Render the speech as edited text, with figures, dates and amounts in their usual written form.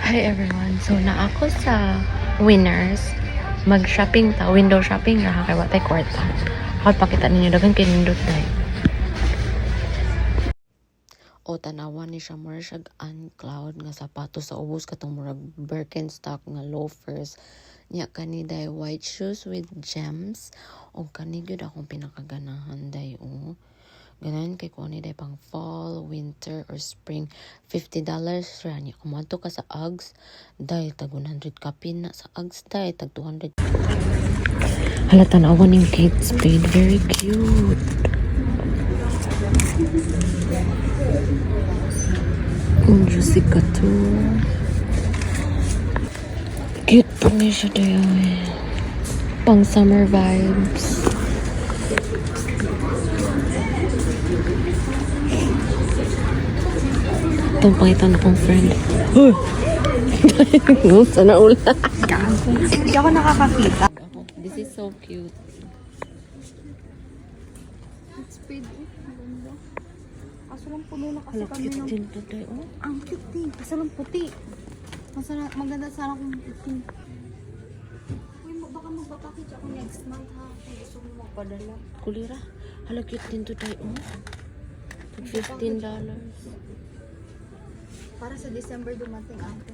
Hi everyone. So na ako sa Winners, mag-shopping ta, window shopping ra kay watay kwarta. Ako pakita ninyo dagan kay nindot dai. O tanawan ni siya more siya uncloud nga sapatos sa ubos katong murag Birkenstock nga loafers. Nya kani dai white shoes with gems o kani gyud akong pinakaganahan dai o. Ganan kay kung ano pang fall, winter, or spring. $50 ra niya. Kung ka sa Uggs, dahil tag 100 kapin na sa Uggs, dahil tag 200. Halata na awan yung Kate Spade. Very cute. Yung Jessica too. Cute po niya siya dahil. Pang summer vibes. Itong pangitan akong friend. Huh! Sana ula. Hindi ako nakakakita. This is so cute. It's paid. Maganda. Kaso lang puno na kasi kami Cute ng... din to tayo. Oh. Ang cute din. Kaso lang puti. Maganda sana kung puti. Uy, baka magpapakit ako next month ha. Kung gusto mo magpadala. Kulira. Hala, cute din to tayo. Oh. $15. Para sa December dumating ako.